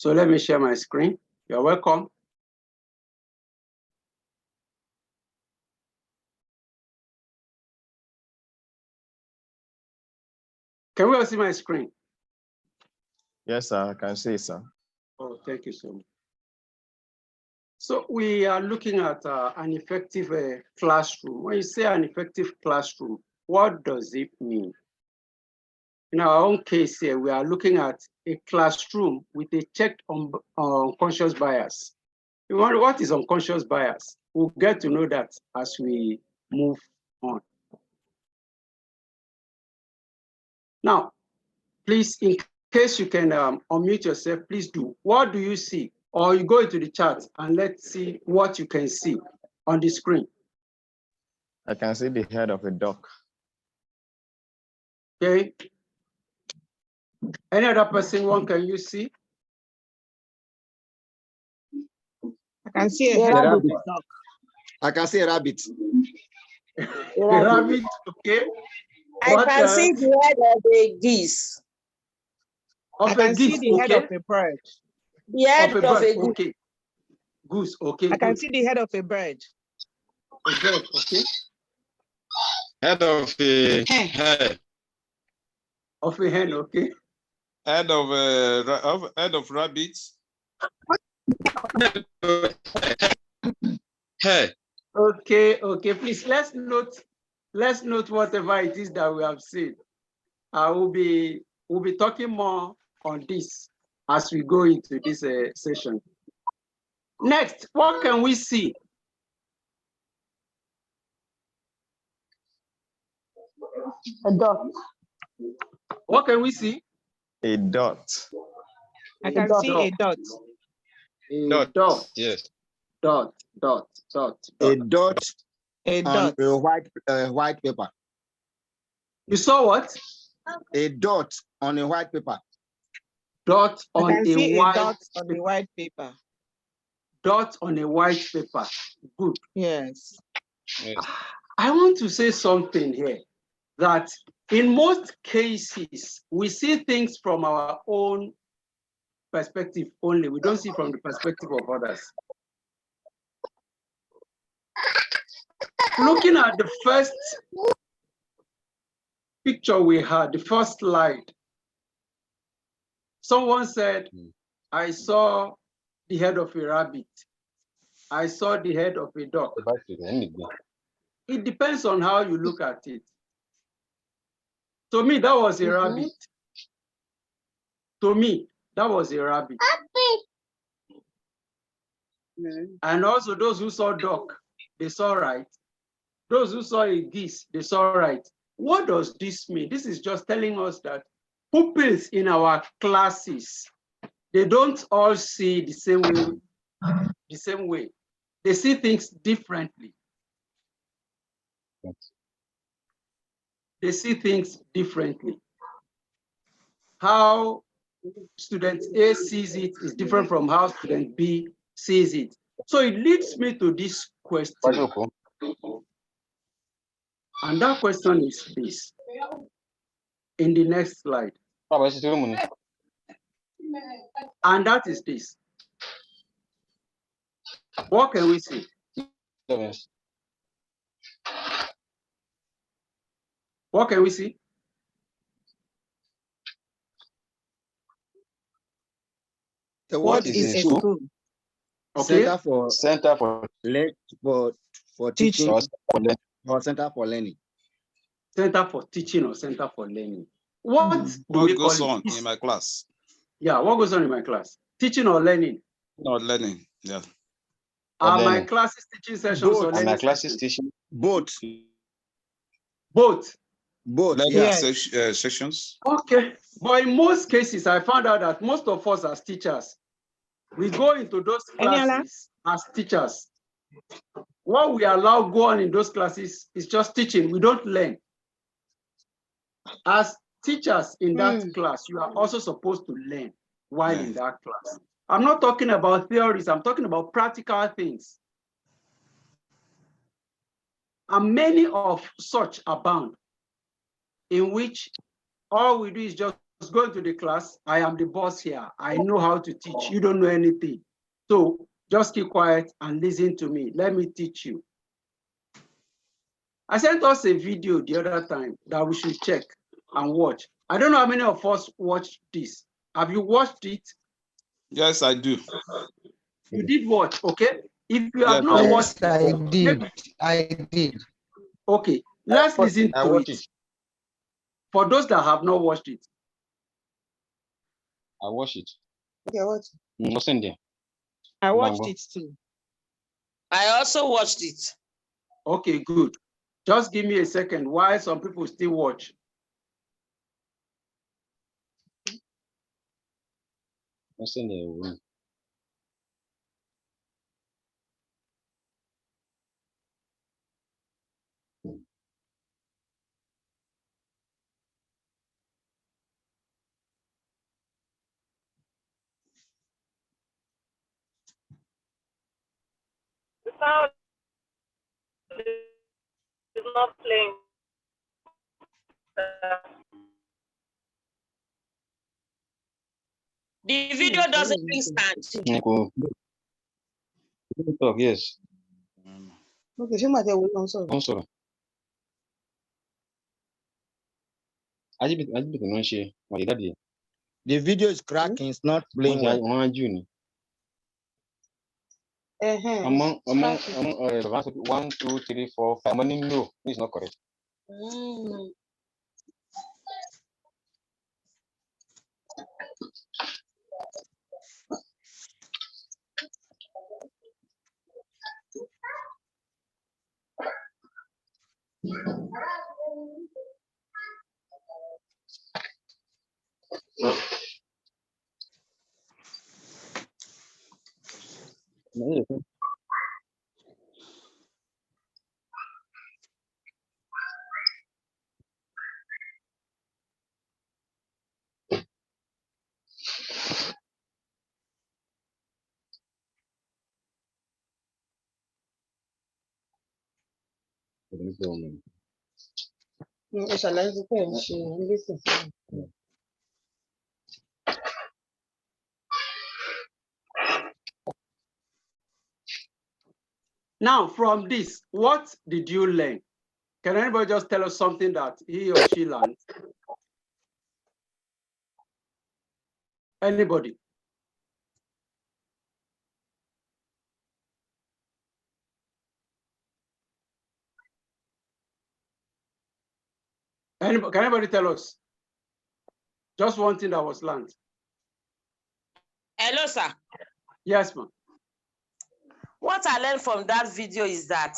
So let me share my screen. You're welcome. Can we all see my screen? Yes, sir. I can see, sir. Oh, thank you so much. So we are looking at an effective classroom. When you say an effective classroom, what does it mean? In our own case here, we are looking at a classroom with a checked on unconscious bias. You wonder what is unconscious bias? We'll get to know that as we move on. Now, please, in case you can unmute yourself, please do. What do you see? Or you go into the chat and let's see what you can see on the screen. I can see the head of a duck. Okay. Any other person, one can you see? I can see a rabbit. I can see a rabbit. A rabbit, okay. I can see the head of a geese. I can see the head of a bird. The head of a goose. Okay. Goose, okay. I can see the head of a bird. A bird, okay. Head of a hen. Of a hen, okay. Head of rabbits. Hey. Okay. Please let's note whatever it is that we have seen. We'll be talking more on this as we go into this session. Next, what can we see? A dot. What can we see? A dot. I can see a dot. A dot. Yes. Dot. A dot. A on dot. a white paper. You saw what? A dot on a white paper. Dot I on can see a white dot on a white paper. dot on a white paper. Good. Yes. I want to say something here that in most cases, we see things from our own perspective only. We don't see from the perspective of others. Looking at the first picture we had, the first slide, someone said, I saw the head of a rabbit. I saw the head of a duck. It depends on how you look at it. To me, that was a rabbit. To me, that was a rabbit. And also those who saw duck, they saw right. Those who saw a geese, they saw right. What does this mean? This is just telling us that pupils in our classes, they don't all see the same way. They see things differently. They see things differently. How student A sees it is different from how student B sees it. So it leads me to this question. And that question is this. In the next slide. And that is this. What can we see? What can we see? What is a school? Okay. Center for teaching or center for learning. Center for teaching or center for learning. What goes on in my class? Yeah, what goes on in my class? Teaching or learning? Not learning, yeah. Are my classes teaching sessions or learning? My classes teaching? Both. Learning Yes. sessions. Okay, but in most cases, I found out that most of us as teachers, we go into those classes as teachers. What we allow go on in those classes is just teaching. We don't learn. As teachers in that class, you are also supposed to learn while in that class. I'm not talking about theories. I'm talking about practical things. And many of such abound, in which all we do is just go into the class. I am the boss here. I know how to teach. You don't know anything. So just keep quiet and listen to me. Let me teach you. I sent us a video the other time that we should check and watch. I don't know how many of us watched this. Have you watched it? Yes, I do. You did watch, okay? If you have Yes, not I watched I it, did. maybe, I did. okay, let's listen I to watch it. it. For those that have not watched it. I watch it. Okay, what? What's in there? I watched Mango. it too. I also watched it. Okay, good. Just give me a second. Why some people still watch? What's in there? The sound is not playing. The video doesn't even stand. Talk, yes. Okay, show my I'm sorry. I'm sorry. The video is cracking. It's not playing well. Among 1, 2, 3, 4, 5. No, it's not correct. Now, from this, what did you learn? Can anybody just tell us something that he or she learned? Anybody? Anybody, can anybody tell us? Just one thing that was learned. Hello, sir. Yes, ma'am. What I learned from that video is that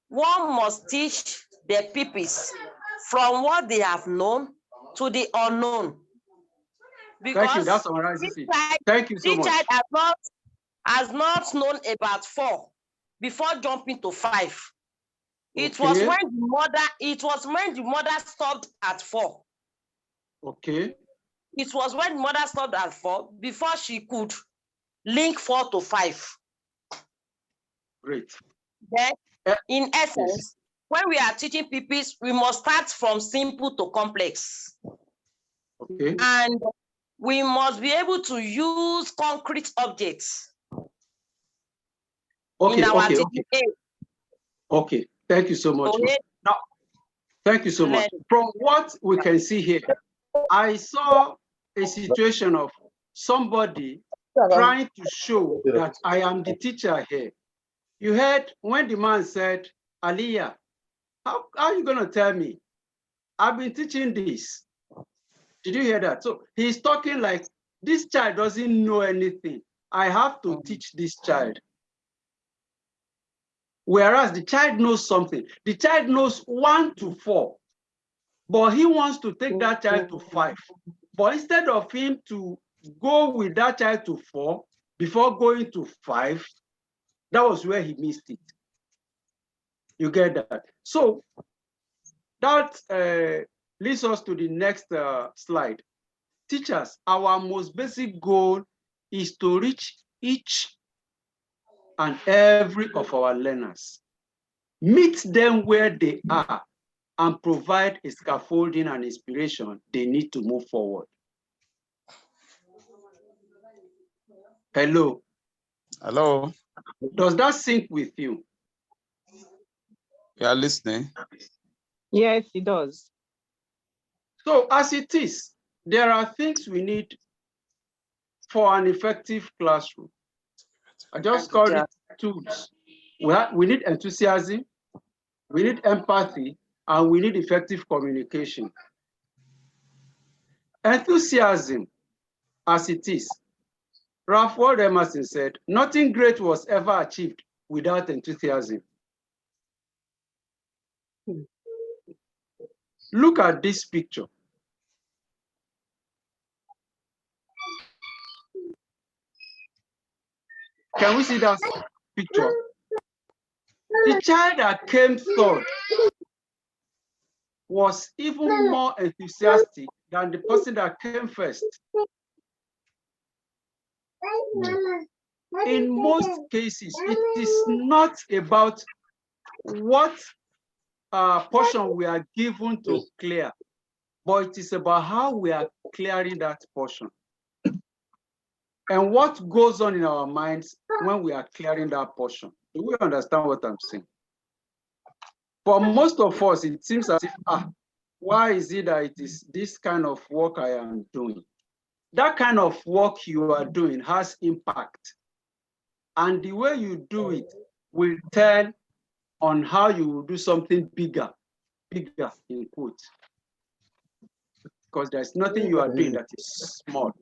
one must teach their pupils from what they have known to the unknown. Because Thank you. That summarizes it. child, Thank you so this much. child has not known about 4 before jumping to 5. It was Okay. when the mother stopped at 4. Okay. It was when the mother stopped at 4 before she could link 4 to 5. Great. Then, in essence, when we are teaching people, we must start from simple to complex. Okay. And we must be able to use concrete objects in our teaching aid. Okay. Thank you so much. Okay. Now, thank you so much. From what we can see here, I saw a situation of somebody trying to show that I am the teacher here. You heard when the man said, Aliyah, how are you going to tell me? I've been teaching this. Did you hear that? So he's talking like this child doesn't know anything. I have to teach this child. Whereas the child knows something. The child knows 1 to 4, but he wants to take that child to 5. But instead of him to go with that child to 4 before going to 5, that was where he missed it. You get that? So that leads us to the next slide. Teachers, our most basic goal is to reach each and every of our learners. Meet them where they are and provide a scaffolding and inspiration they need to move forward. Hello. Hello. Does that sync with you? You are listening. Yes, it does. So as it is, there are things we need for an effective classroom. I just called it tools. We need enthusiasm, we need empathy, and we need effective communication. Enthusiasm, as it is, Ralph Waldo Emerson said, nothing great was ever achieved without enthusiasm. Look at this picture. Can we see that picture? The child that came third was even more enthusiastic than the person that came first. In most cases, it is not about what portion we are given to clear, but it is about how we are clearing that portion. And what goes on in our minds when we are clearing that portion. Do we understand what I'm saying? For most of us, it seems as if, why is it that it is this kind of work I am doing? That kind of work you are doing has impact. And the way you do it will tell on how you will do something bigger in quotes. Because there's nothing you are doing that is small.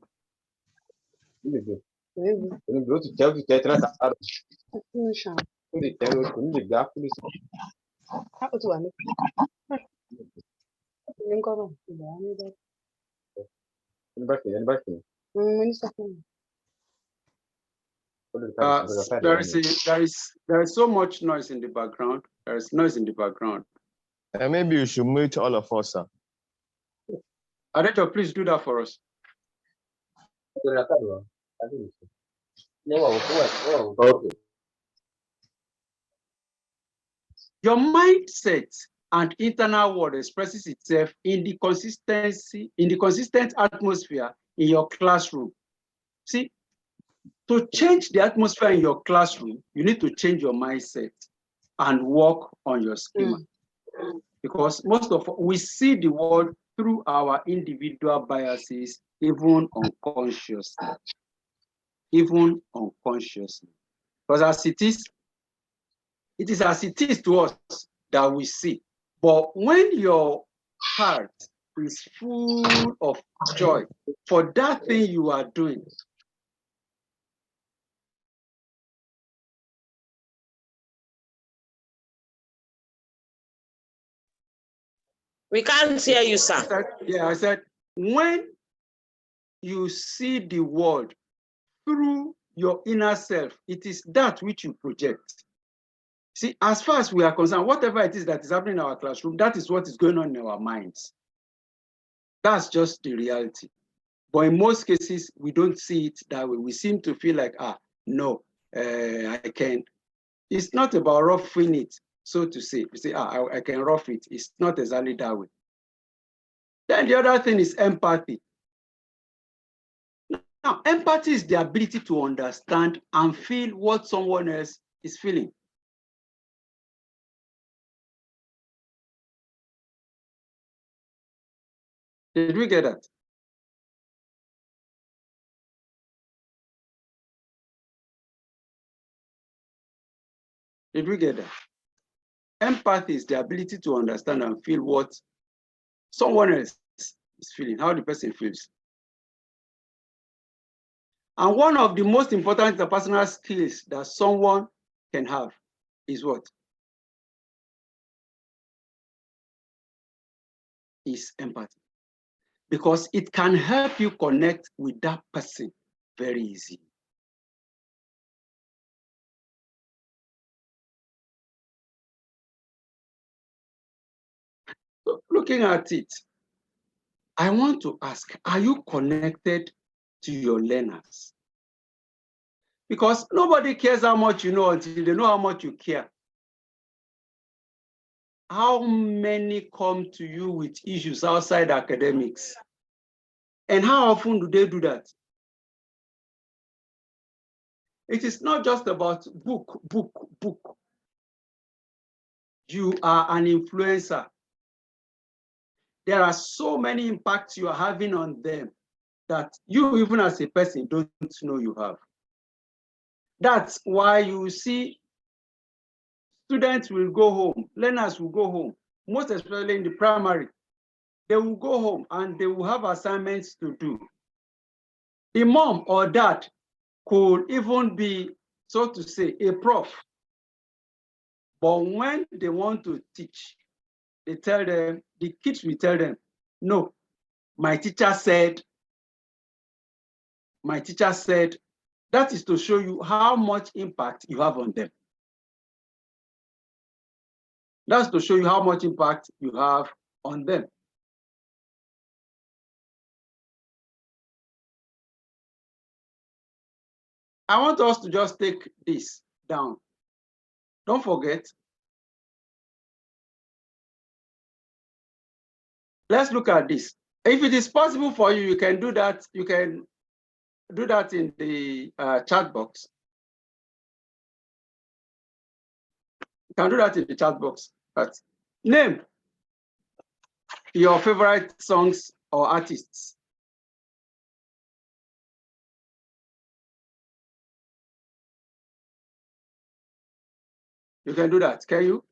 There is so much noise in the background. There is noise in the background. And maybe you should mute all of us, sir. Adeto, please do that for us. Okay. Your mindset and internal world expresses itself in the consistent atmosphere in your classroom. See, to change the atmosphere in your classroom, you need to change your mindset and work on your schema. Because most of us, we see the world through our individual biases, even unconsciously. Even unconsciously. Because as it is as it is to us that we see. But when your heart is full of joy for that thing you are doing, We can't hear you, sir. I said, when you see the world through your inner self, it is that which you project. See, as far as we are concerned, whatever it is that is happening in our classroom, that is what is going on in our minds. That's just the reality. But in most cases, we don't see it that way. We seem to feel like, no, I can't. It's not about roughing it, so to say. You say, I can rough it. It's not exactly that way. Then the other thing is empathy. Now, empathy is the ability to understand and feel what someone else is feeling. Did we get that? Did we get that? Empathy is the ability to understand and feel what someone else is feeling, how the person feels. And one of the most important interpersonal skills that someone can have is what? Is empathy. Because it can help you connect with that person very easily. So looking at it, I want to ask, are you connected to your learners? Because nobody cares how much you know until they know how much you care. how many come to you with issues outside academics? And how often do they do that? It is not just about book. You are an influencer. There are so many impacts you are having on them that you, even as a person, don't know you have. That's why you see students will go home, learners will go home, most especially in the primary. They will go home and they will have assignments to do. The mom or dad could even be, so to say, a prof. But when they want to teach, they tell them, the kids will tell them, no, my teacher said, that is to show you how much impact you have on them. That's to show you how much impact you have on them. I want us to just take this down. Don't forget. Let's look at this. If it is possible for you, you can do that. You can do that in the chat box. You can do that in the chat box. But name your favorite songs or artists. You can do that, can you?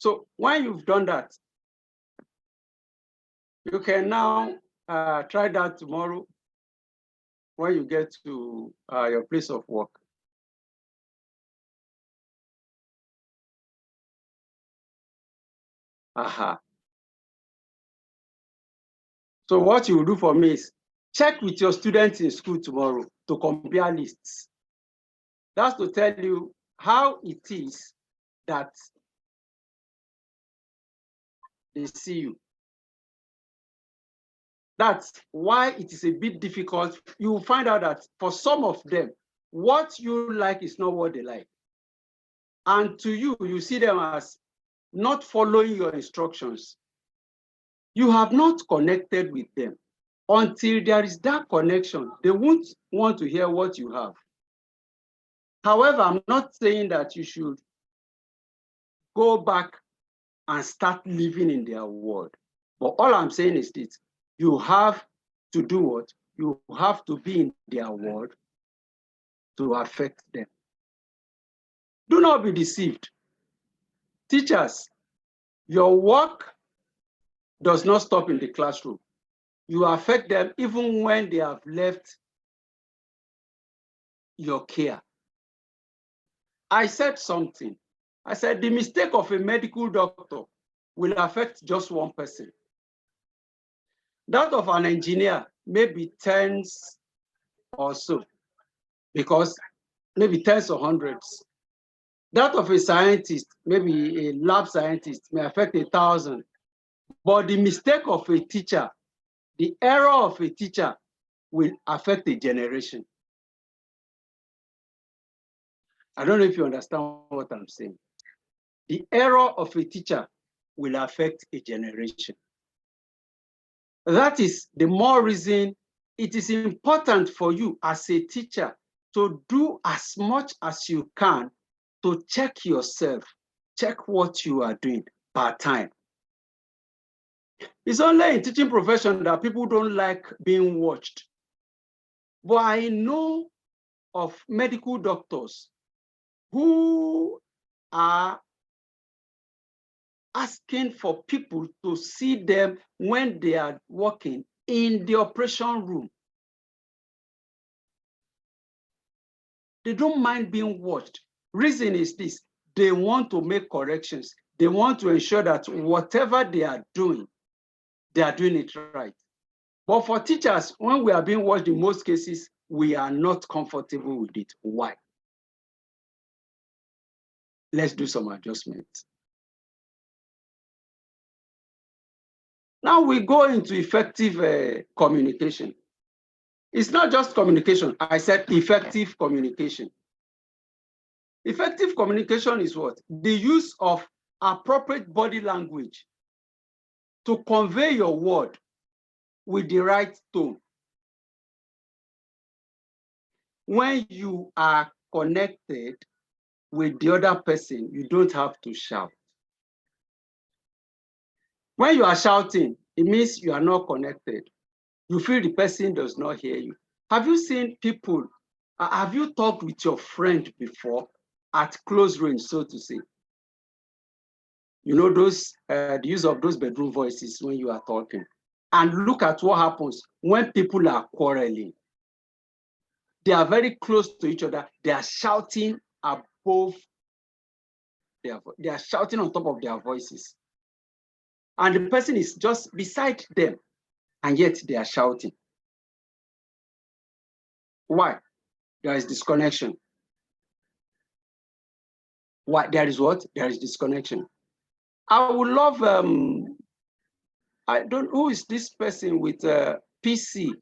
So when you've done that, you can now try that tomorrow when you get to your place of work. Aha. So what you will do for me is check with your students in school tomorrow to compare lists. That's to tell you how it is that they see you. That's why it is a bit difficult. You will find out that for some of them, what you like is not what they like. And to you, you see them as not following your instructions. You have not connected with them. Until there is that connection, they won't want to hear what you have. However, I'm not saying that you should go back and start living in their world. But all I'm saying is this, you have to do what? You have to be in their world to affect them. Do not be deceived. Teachers, your work does not stop in the classroom. You affect them even when they have left your care. I said something. I said the mistake of a medical doctor will affect just one person. That of an engineer, maybe tens or so, because maybe tens or hundreds. That of a scientist, maybe a lab scientist, may affect 1,000. But the mistake of a teacher, the error of a teacher will affect a generation. I don't know if you understand what I'm saying. The error of a teacher will affect a generation. That is the more reason it is important for you as a teacher to do as much as you can to check yourself, check what you are doing part-time. It's only in teaching profession that people don't like being watched. But I know of medical doctors who are asking for people to see them when they are working in the operation room. They don't mind being watched. Reason is this, they want to make corrections. They want to ensure that whatever they are doing it right. But for teachers, when we are being watched in most cases, we are not comfortable with it. Why? Let's do some adjustments. Now we go into effective communication. It's not just communication. I said effective communication. Effective communication is what? The use of appropriate body language to convey your word with the right tone. When you are connected with the other person, you don't have to shout. When you are shouting, it means you are not connected. You feel the person does not hear you. Have you seen people, have you talked with your friend before at close range, so to say? You know, the use of those bedroom voices when you are talking. And look at what happens when people are quarreling. They are very close to each other. They are shouting above they are shouting on top of their voices. And the person is just beside them, and yet they are shouting. Why? There is disconnection. Why? There is what? There is disconnection. I would love, who is this person with PC?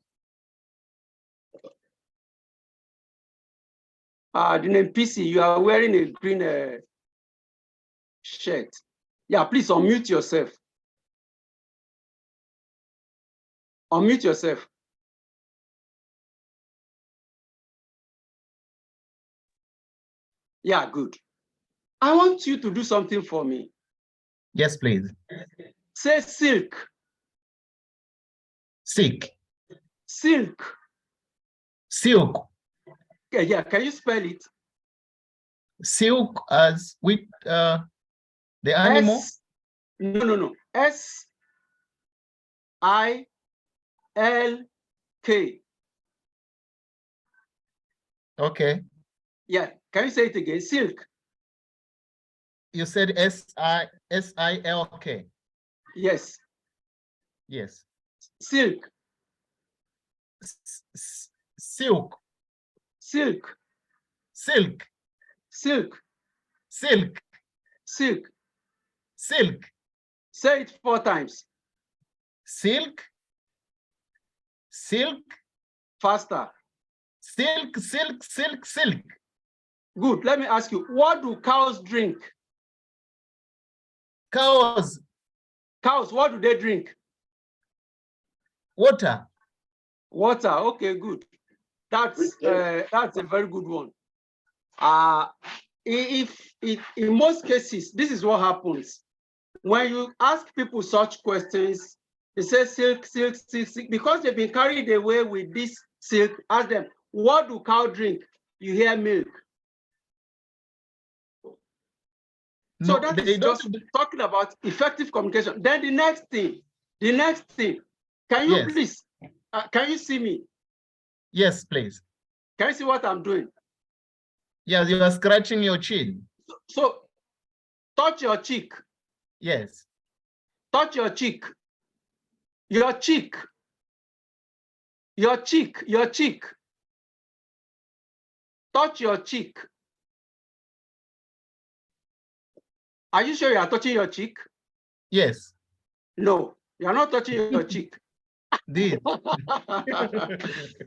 The name PC, you are wearing a green shirt. Yeah, please unmute yourself. Unmute yourself. Yeah, good. I want you to do something for me. Yes, please. Say silk. Silk. Silk. Silk. Okay, yeah, can you spell it? Silk as with the animal? No. S-I-L-K. Okay. Yeah, can you say it again? Silk. You said S-I-L-K. Yes. Yes. Silk. Silk. Silk. Silk. Silk. Silk. Silk. Silk. Say it 4 times. Silk. Silk. Faster. Silk, silk, silk, silk. Good. Let me ask you, what do cows drink? Cows. Cows, what do they drink? Water. Water. Okay, good. That's a very good one. In most cases, this is what happens. When you ask people such questions, they say silk, silk, silk, silk, because they've been carried away with this silk. Ask them, what do cow drink? You hear milk. So No, that they is don't. just talking about effective communication. Then the next thing, can you please, can you see me? Yes, please. Can you see what I'm doing? Yes, you are scratching your chin. So touch your cheek. Yes. Touch your cheek. Your cheek. Your cheek. Your cheek. Touch your cheek. Are you sure you are touching your cheek? Yes. No, you are not touching your cheek. Did.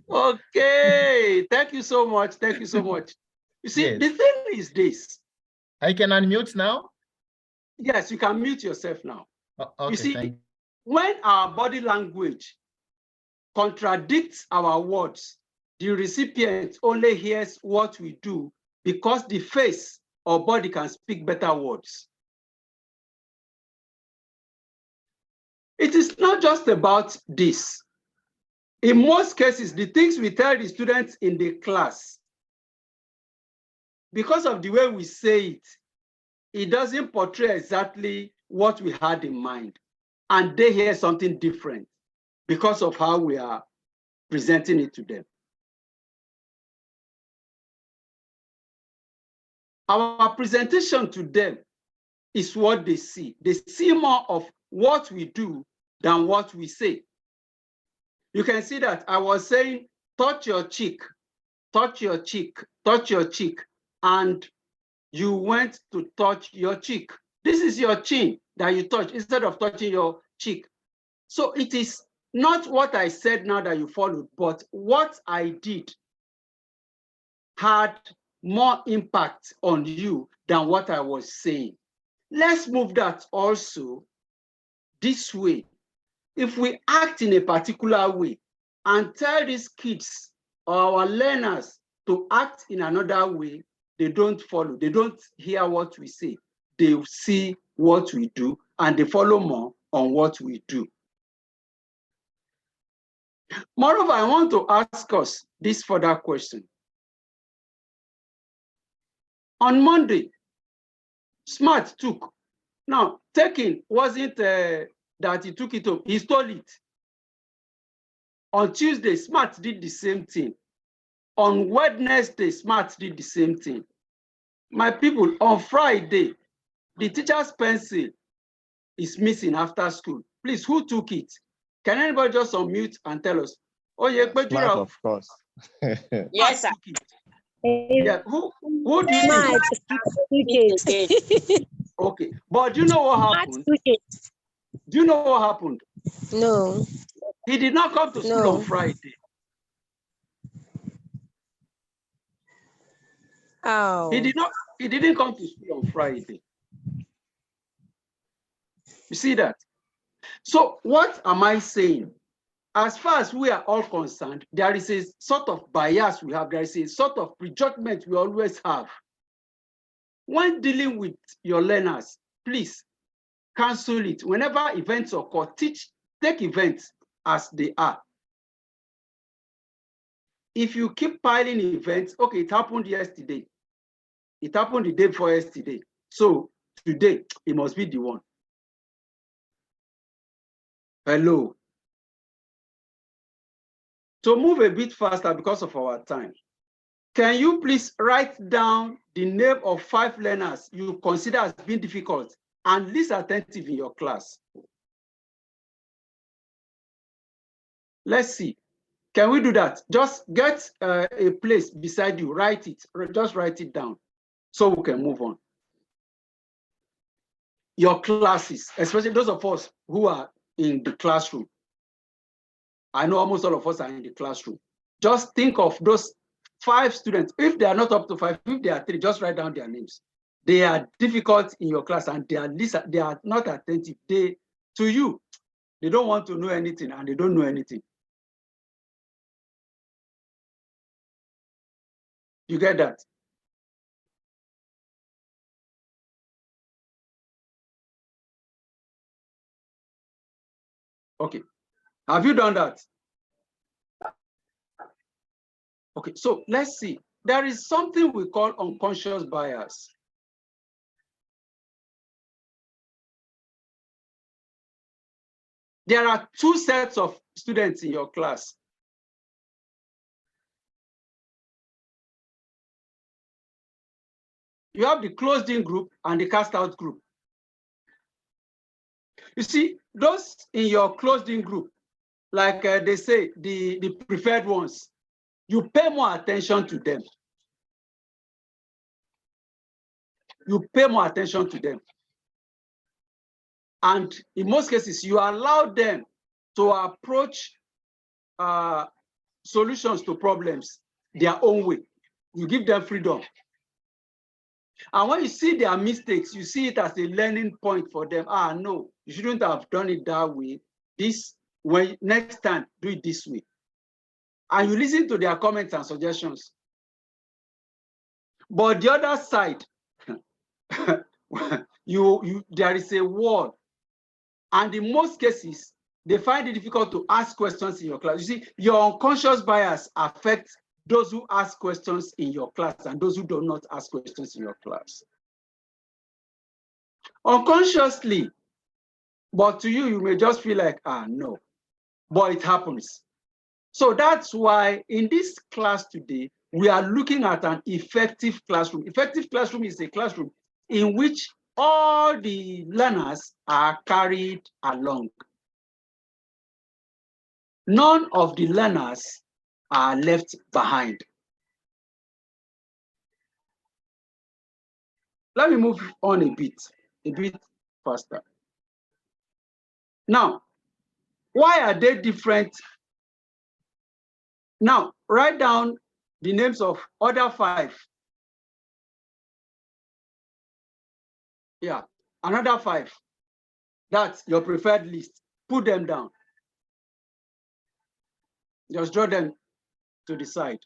Okay, thank you so much. Thank you so much. You see, Yes. the thing is this. I can unmute now? Yes, you can mute yourself now. Okay, you see, thank you. When our body language contradicts our words, the recipient only hears what we do because the face or body can speak better words. It is not just about this. In most cases, the things we tell the students in the class, because of the way we say it, it doesn't portray exactly what we had in mind. And they hear something different because of how we are presenting it to them. Our presentation to them is what they see. They see more of what we do than what we say. You can see that I was saying, touch your cheek, touch your cheek, touch your cheek. And you went to touch your cheek. This is your chin that you touch instead of touching your cheek. So it is not what I said now that you followed, but what I did had more impact on you than what I was saying. Let's move that also this way. If we act in a particular way and tell these kids or our learners to act in another way, they don't follow. They don't hear what we say. They see what we do and they follow more on what we do. Moreover, I want to ask us this further question. On Monday, Smart took. Now, taking wasn't that he took it home, he stole it. On Tuesday, Smart did the same thing. On Wednesday, Smart did the same thing. My people, on Friday, the teacher's pencil is missing after school. Please, who took it? Can anybody just unmute and tell us? Oh, yeah, but Smart, of course. Yes, sir. Yeah, who do you think? Okay, but do you know what happened? Do you know what happened? No. He did not come to school on Friday. Oh. He didn't come to school on Friday. You see that? So what am I saying? As far as we are all concerned, there is a sort of bias we have. There is a sort of prejudgment we always have. When dealing with your learners, please cancel it. Whenever events occur, take events as they are. If you keep piling events, okay, it happened yesterday. It happened the day before yesterday. So today, it must be the one. Hello. To move a bit faster because of our time, can you please write down the name of 5 learners you consider as being difficult and least attentive in your class? Let's see. Can we do that? Just get a place beside you, write it, just write it down so we can move on. Your classes, especially those of us who are in the classroom. I know almost all of us are in the classroom. Just think of those 5 students. If they are not up to 5, if they are 3, just write down their names. They are difficult in your class and they are not attentive. To you, they don't want to know anything and they don't know anything. You get that? Okay. Have you done that? Okay, so let's see. There is something we call unconscious bias. There are 2 sets of students in your class. You have the closed-in group and the cast-out group. You see, those in your closed-in group, like they say, the preferred ones, you pay more attention to them. You pay more attention to them. And in most cases, you allow them to approach solutions to problems their own way. You give them freedom. And when you see their mistakes, you see it as a learning point for them. No, you shouldn't have done it that way. Next time, do it this way. And you listen to their comments and suggestions. But the other side, there is a wall. And in most cases, they find it difficult to ask questions in your class. You see, your unconscious bias affects those who ask questions in your class and those who do not ask questions in your class. Unconsciously, but to you, you may just feel like, no, but it happens. So that's why in this class today, we are looking at an effective classroom. Effective classroom is a classroom in which all the learners are carried along. None of the learners are left behind. Let me move on a bit faster. Now, why are they different? Now, write down the names of other 5. Yeah, another 5. That's your preferred list. Put them down. Just draw them to the side.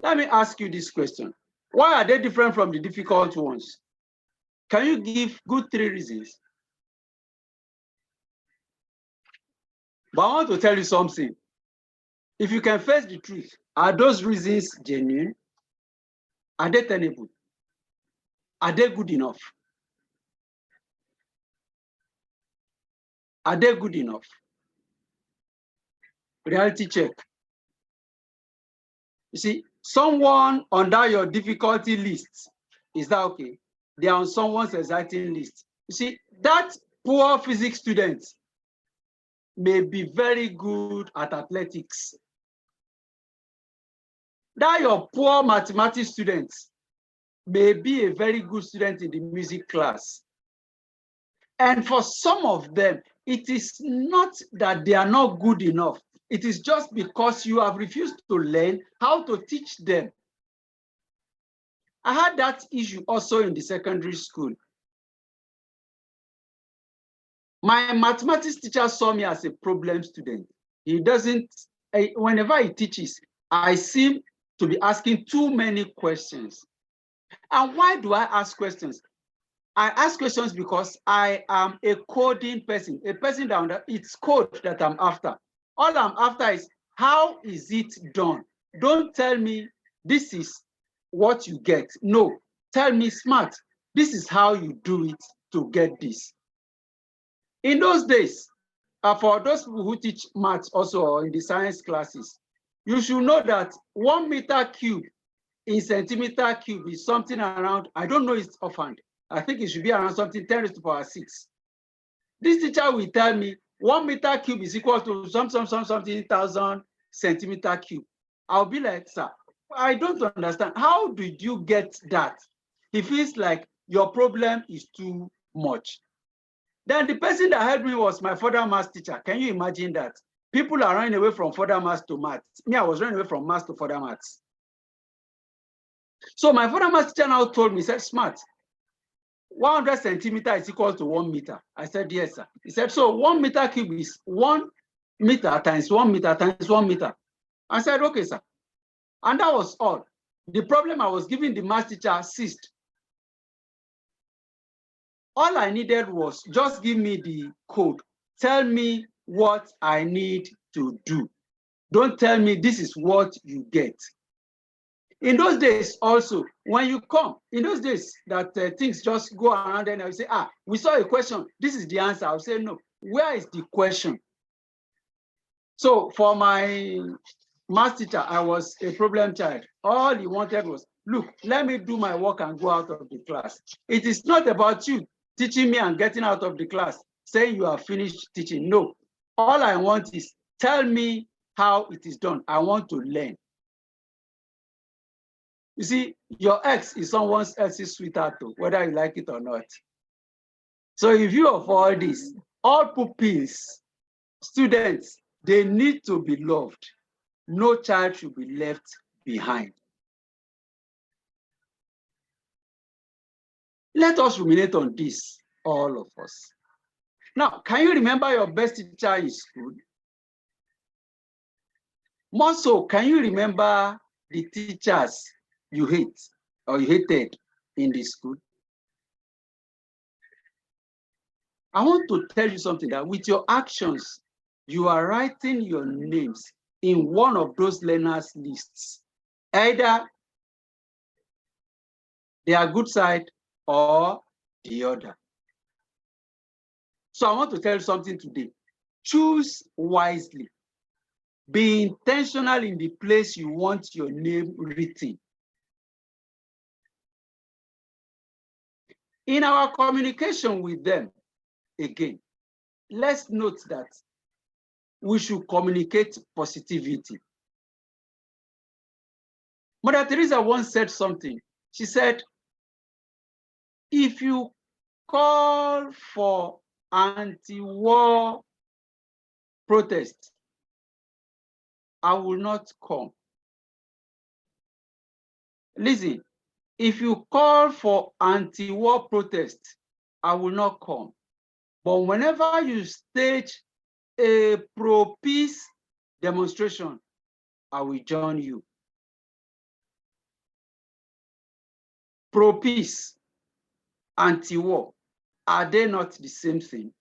Let me ask you this question. Why are they different from the difficult ones? Can you give good 3 reasons? But I want to tell you something. If you can face the truth, are those reasons genuine? Are they tenable? Are they good enough? Are they good enough? Reality check. You see, someone under your difficulty list, is that okay? They are on someone's exciting list. You see, that poor physics student may be very good at athletics. That your poor mathematics student may be a very good student in the music class. And for some of them, it is not that they are not good enough. It is just because you have refused to learn how to teach them. I had that issue also in the secondary school. My mathematics teacher saw me as a problem student. He doesn't, whenever he teaches, I seem to be asking too many questions. And why do I ask questions? I ask questions because I am a coding person, a person that it's code that I'm after. All I'm after is, how is it done? Don't tell me this is what you get. No, tell me, smart, this is how you do it to get this. In those days, for those people who teach maths also or in the science classes, you should know that 1 meter cube in centimeter cube is something around, I don't know it's offhand, I think it should be around something 10 to the power 6. This teacher will tell me 1 meter cube is equal to something 1,000 centimeter cube. I'll be like, sir, I don't understand. How did you get that? He feels like your problem is too much. Then the person that helped me was my further maths teacher. Can you imagine that? People are running away from further maths to maths. Me, I was running away from maths to further maths. So my further maths teacher now told me, he said, smart, 100 centimeters is equal to 1 meter. I said, yes, sir. He said, so 1 meter cube is 1 meter times 1 meter times 1 meter. I said, okay, sir. And that was all. The problem I was giving the maths teacher ceased. All I needed was just give me the code. Tell me what I need to do. Don't tell me this is what you get. In those days also, when you come, in those days that things just go around and I say, we saw a question, this is the answer. I'll say, no, where is the question? So for my math teacher, I was a problem child. All he wanted was, look, let me do my work and go out of the class. It is not about you teaching me and getting out of the class, saying you have finished teaching. No, all I want is tell me how it is done. I want to learn. You see, your ex is someone else's sweetheart, too, whether you like it or not. So if you of all this, all pupils, students, they need to be loved. No child should be left behind. Let us ruminate on this, all of us. Now, can you remember your best teacher in school? More so, can you remember the teachers you hate or you hated in the school? I want to tell you something, that with your actions, you are writing your names in one of those learners' lists. Either their good side or the other. So I want to tell you something today. Choose wisely. Be intentional in the place you want your name written. In our communication with them, again, let's note that we should communicate positivity. Mother Teresa once said something. She said, if you call for anti-war protest, I will not come. Listen, if you call for anti-war protest, I will not come. But whenever you stage a pro-peace demonstration, I will join you. Pro-peace, anti-war, are they not the same thing?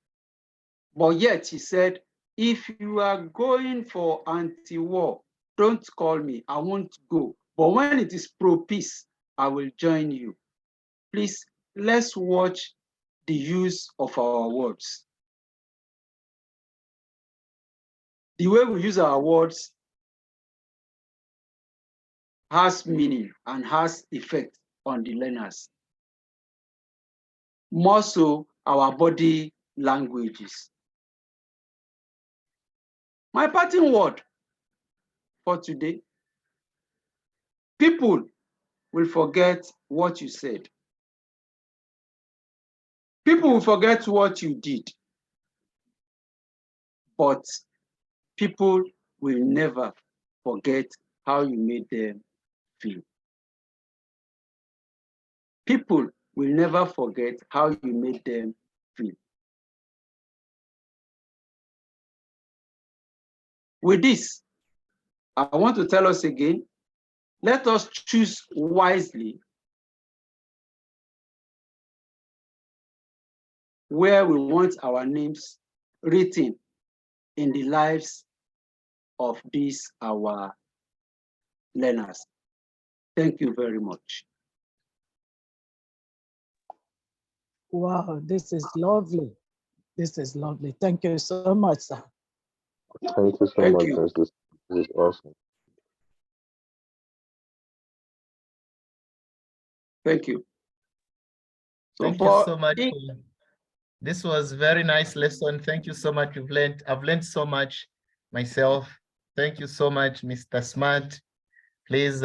But yet he said, if you are going for anti-war, don't call me, I won't go. But when it is pro-peace, I will join you. Please, let's watch the use of our words. The way we use our words has meaning and has effect on the learners. More so, our body languages. My parting word for today, people will forget what you said. People will forget what you did, but people will never forget how you made them feel. People will never forget how you made them feel. With this, I want to tell us again, let us choose wisely where we want our names written in the lives of these our learners. Thank you very much. Wow, this is lovely. This is lovely. Thank you so much, sir. Thank you so Thank much. you. This is awesome. Thank you. So Thank you so much. This was very nice lesson. Thank you so much. I've learned so much myself. Thank you so much, Mr. Smart. Please,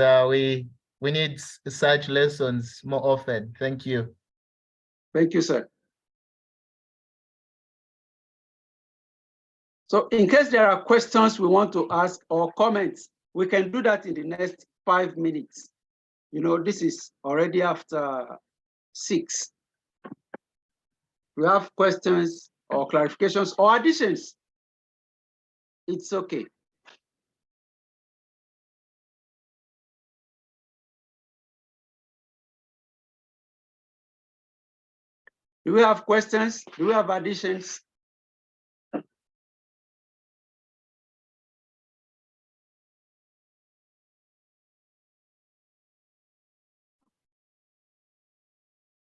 we need such lessons more often. Thank you. Thank you, sir. So in case there are questions we want to ask or comments, we can do that in the next 5 minutes. You know, this is already after 6. We have questions or clarifications or additions. It's okay. Do we have questions? Do we have additions?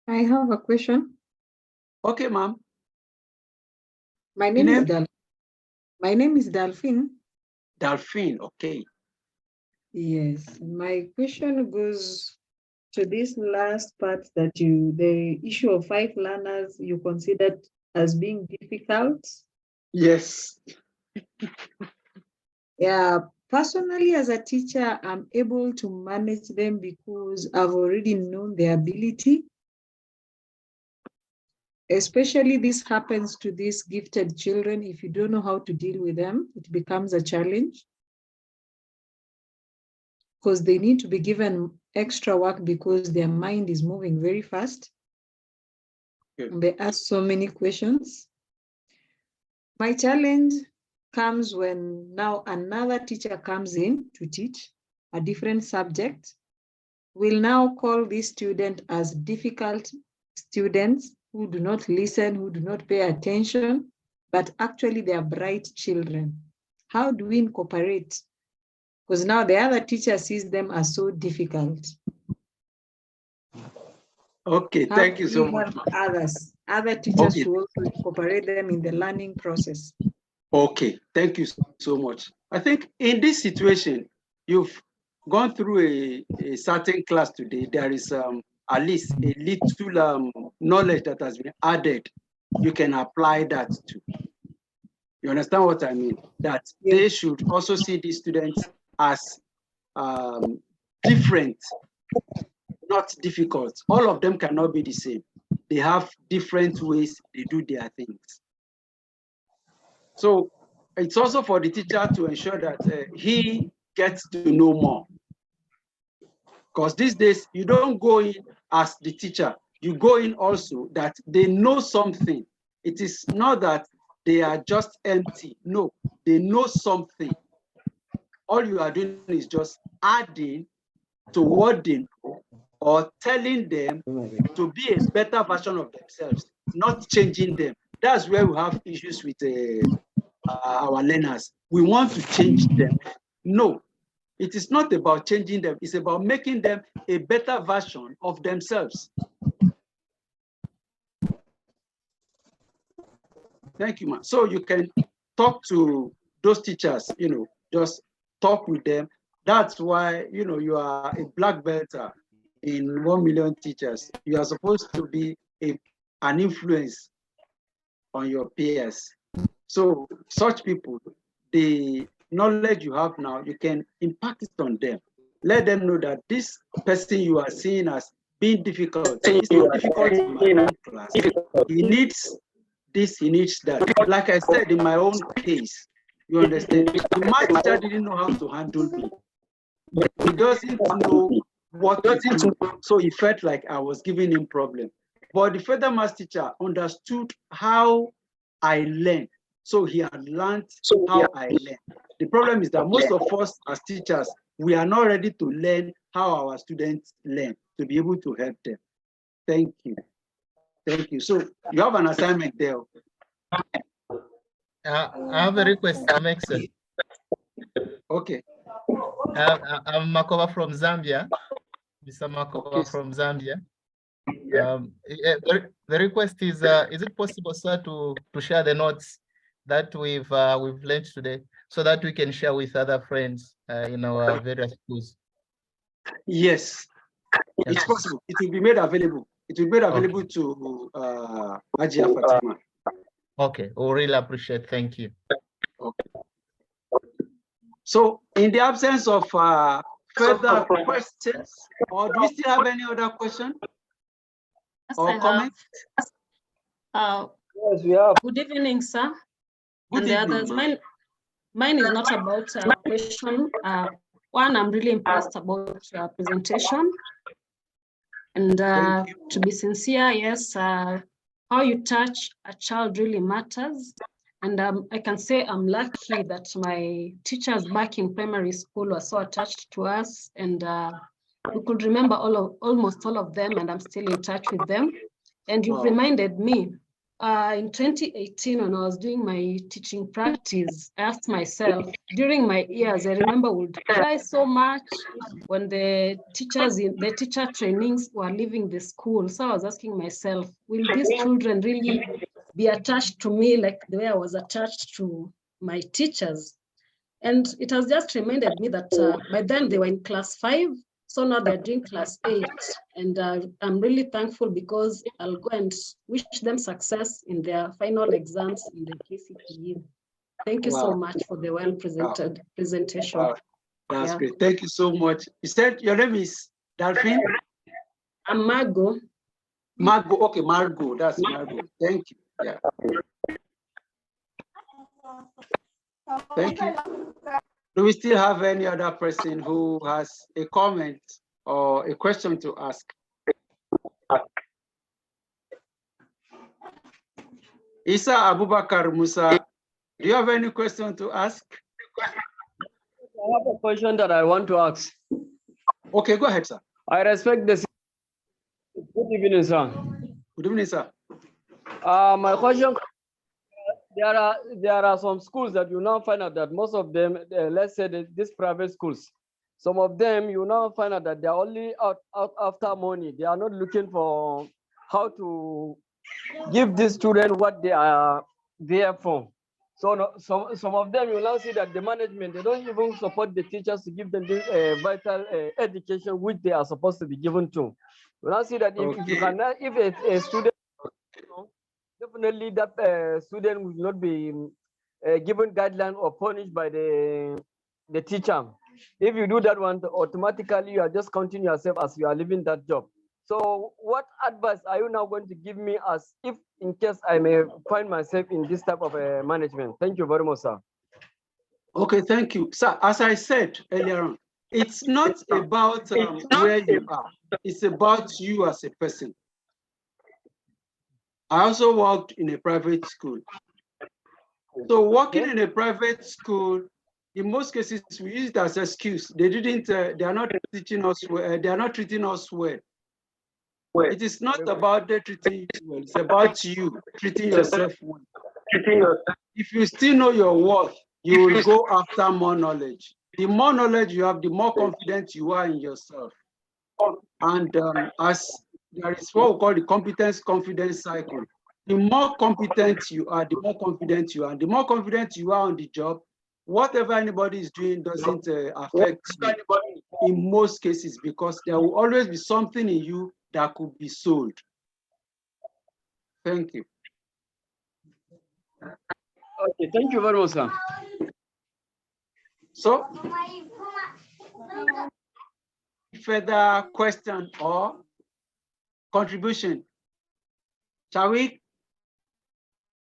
I have a question. Okay, ma'am. My name is Delphine. Delphine, okay. Yes, my question goes to this last part that the issue of 5 learners you considered as being difficult. Yes. Yeah, personally as a teacher, I'm able to manage them because I've already known their ability. Especially this happens to these gifted children. If you don't know how to deal with them, it becomes a challenge because they need to be given extra work because their mind is moving very fast. Okay. And they ask so many questions. My challenge comes when now another teacher comes in to teach a different subject. We'll now call this student as difficult students who do not listen, who do not pay attention, but actually they are bright children. How do we incorporate? Because now the other teacher sees them as so difficult. Okay, thank you so much. Other teachers to also incorporate them in the learning process. Okay, thank you so much. I think in this situation, you've gone through a certain class today. There is at least a little knowledge that has been added. You can apply that to. You understand what I mean? That they should also see these students as different, not difficult. All of them cannot be the same. They have different ways they do their things. So it's also for the teacher to ensure that he gets to know more. Because these days, you don't go in as the teacher, you go in also that they know something. It is not that they are just empty. No, they know something. All you are doing is just adding to what they know or telling them to be a better version of themselves, not changing them. That's where we have issues with our learners. We want to change them. No, it is not about changing them. It's about making them a better version of themselves. Thank you, man. So you can talk to those teachers, just talk with them. That's why, you are a black belt in 1 million teachers. You are supposed to be an influence on your peers. So such people, the knowledge you have now, you can impact it on them. Let them know that this person you are seeing as being difficult, it's not difficult in my own class. He needs this, he needs that. Like I said, in my own case, you understand, the math teacher didn't know how to handle me. He doesn't know what to do, so he felt like I was giving him problem. But the further math teacher understood how I learned, so he had learned how I learned. The problem is that most of us as teachers, we are not ready to learn how our students learn, to be able to help them. Thank you. Thank you. So you have an assignment there. I have a request to make, sir. Okay. I'm Makoba from Zambia. Mr. Makoba from Zambia. The request is it possible, sir, to share the notes that we've learned today so that we can share with other friends in our various schools? Yes, it's possible. It will be made available. It will be made available to Ajia Fatima. Okay, we really appreciate. Thank you. Okay. So, in the absence of further questions, or do we still have any other question or comment? Yes, we have. Good evening, sir. Good and evening. The others, mine is not about a question. One, I'm really impressed about your presentation. And to be sincere, yes, how you touch a child really matters. And I can say I'm lucky that my teachers back in primary school were so attached to us, and we could remember almost all of them, and I'm still in touch with them. And you've reminded me, in 2018, when I was doing my teaching practice, I asked myself, during my years, I remember would cry so much when the teacher trainings were leaving the school. So I was asking myself, will these children really be attached to me like the way I was attached to my teachers? And it has just reminded me that by then they were in class 5, so now they're doing class 8. And I'm really thankful because I'll go and wish them success in their final exams in the KCPE. Thank you so much for the well-presented presentation. That's great. Thank you so much. You said your name is Delphine? I'm Margot. Margot, okay, Margot, that's Margot. Thank you. Yeah. Thank you. Do we still have any other person who has a comment or a question to ask? Isa Abubakar Musa, do you have any question to ask? I have a question that I want to ask. Okay, go ahead, sir. I respect this. Good evening, sir. Good evening, sir. My question, there are some schools that you now find out that most of them, let's say these private schools, some of them you now find out that they're only out after money. They are not looking for how to give these students what they are there for. So some of them you now see that the management, they don't even support the teachers to give them this vital education which they are supposed to be given to. You now see that if a student, definitely that student will not be given guideline or punished by the teacher. If you do that one, automatically you are just counting yourself as you are leaving that job. So what advice are you now going to give me as if in case I may find myself in this type of management? Thank you very much, sir. Okay, thank you. Sir, as I said earlier on, it's not about where you are. It's about you as a person. I also worked in a private school. So working in a private school, in most cases, we use it as an excuse. They are not teaching us well. They are not treating us well. It is not about them treating you well. It's about you treating yourself well. If you still know your worth, you will go after more knowledge. The more knowledge you have, the more confident you are in yourself. And as there is what we call the competence-confidence cycle. The more competent you are, the more confident you are. The more confident you are on the job, whatever anybody is doing doesn't affect you in most cases, because there will always be something in you that could be sold. Thank you. Okay, thank you very much, sir. So, further question or contribution? Shall we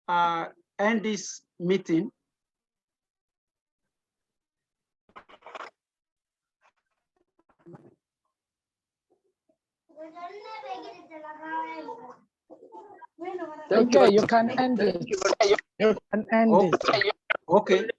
end this meeting? Okay, you can end it. You can end it. Okay.